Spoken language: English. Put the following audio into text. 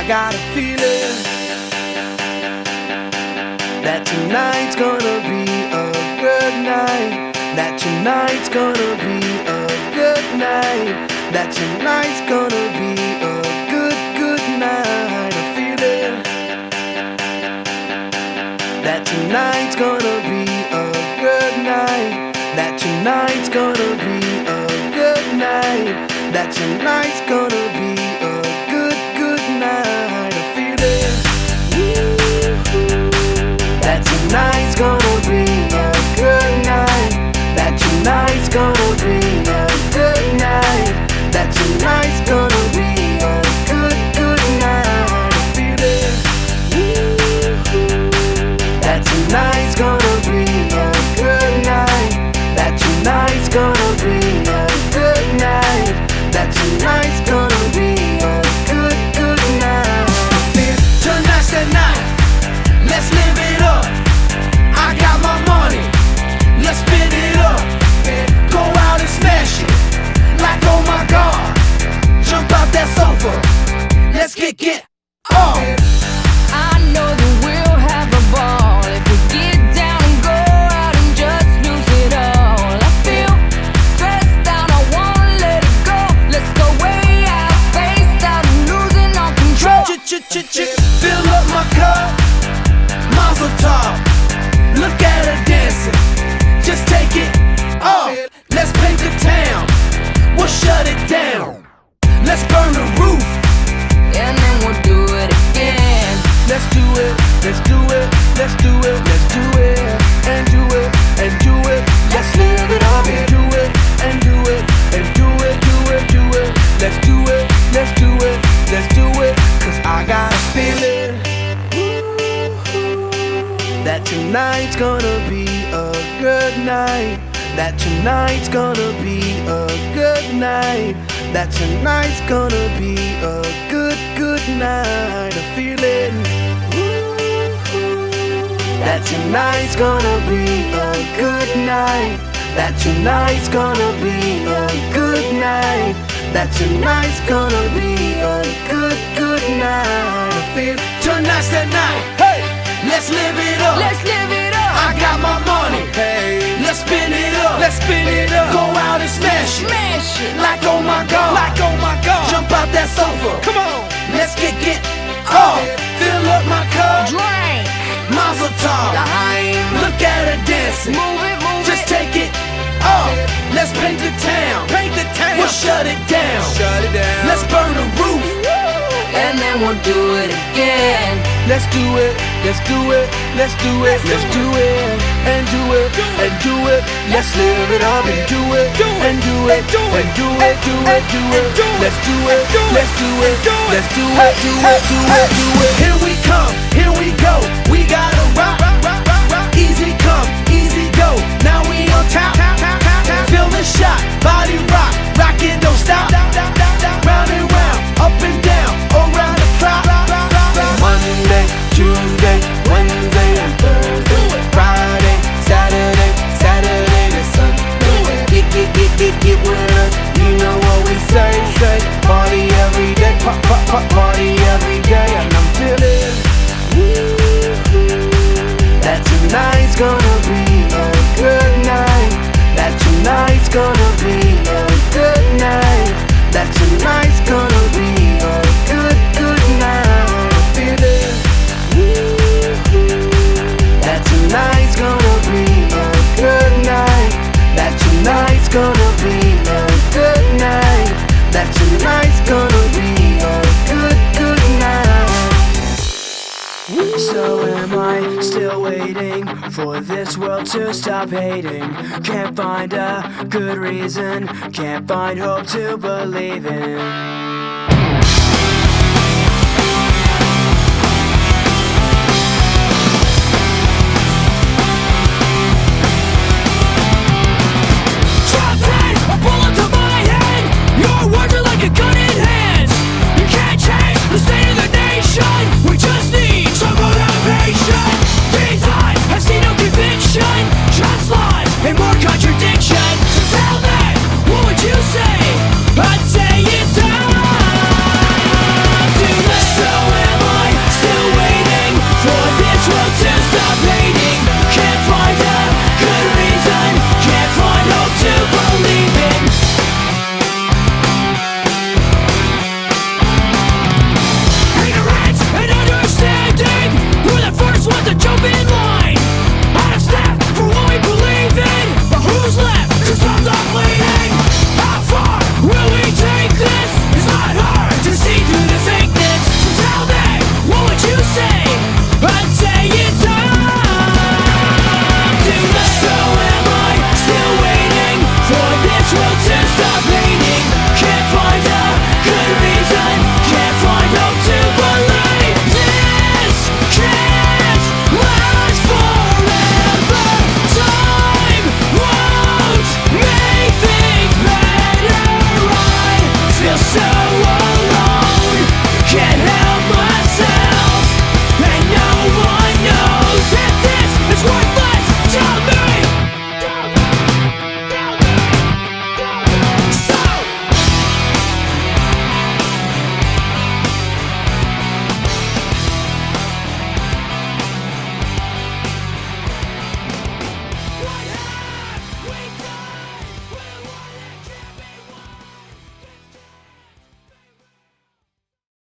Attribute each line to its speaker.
Speaker 1: got a feeling that tonight's gonna be a good night. That tonight's gonna be a good night. That tonight's gonna be a good, good night. A feeling that tonight's gonna be a good night. That tonight's gonna be a good night. That tonight's gonna be a good, good night. A feeling that tonight's gonna be a good night. That tonight's gonna be a good night. That tonight's gonna be a good, good night. A feeling that tonight's gonna be a good night. That tonight's gonna be a good night. That tonight's gonna be a good, good night. Tonight's the night, let's live it up. I got my money, let's spin it up. Go out and smash it, like oh my god. Jump out that sofa, let's get off.
Speaker 2: I know that we'll have a ball if we get down and go out and just lose it all. I feel stressed out, I wanna let it go. Let's go way out, spaced out and losing all control.
Speaker 1: Fill up my cup, Mazel tov. Look at her dancing, just take it off. Let's paint the town, we'll shut it down. Let's burn the roof,
Speaker 2: And then we'll do it again.
Speaker 1: let's do it, let's do it, let's do it, let's do it, and do it, and do it. Let's live it up and do it, and do it, and do it, do it, do it. Let's do it, let's do it, let's do it. Cause I got a feeling that tonight's gonna be a good night. That tonight's gonna be a good night. That tonight's gonna be a good, good night. A feeling that tonight's gonna be a good night. That tonight's gonna be a good night. That tonight's gonna be a good, good night. I feel tonight's the night. Hey, let's live it up.
Speaker 2: Let's live it up.
Speaker 1: I got my money. Hey, let's spin it up. Let's spin it up. Go out and smash it.
Speaker 2: Smash it.
Speaker 1: Like oh my god. Like oh my god. Jump out that sofa. Come on. Let's get off. Fill up my cup.
Speaker 2: Drink.
Speaker 1: Mazel tov. Look at her dancing.
Speaker 2: Move it, move
Speaker 1: Just
Speaker 2: it.
Speaker 1: take it off. Let's paint the town. Paint the town. We'll shut it down. Shut it down. Let's burn the roof.
Speaker 2: And then we'll do it again.
Speaker 1: Let's do it. Let's do it. Let's do it. Let's do it. And do it. And do it. Let's live it up and do it. And do it. And do it. Do it. Do it. Let's do it. Let's do it. Let's do it. Do it. Do it. Do it. Here we come. Here we go. We gotta rock. Easy come. Easy go. Now we on top. Feel the shot. Body rock. Rock it. Don't stop. Round and round. Up and down. Around the clock. Monday, Tuesday, Wednesday and Thursday, Friday, Saturday, Saturday to Sunday. Get with us, you know what we say. Party every day, party every day. And I'm feeling that tonight's gonna be a good night. That tonight's gonna be a good night. That tonight's gonna be a good, good night. That tonight's gonna be a good night. That tonight's gonna be a good night. That tonight's gonna be a good, good night. So am I still waiting for this world to stop hating? Can't find a good reason, can't find hope to believe in.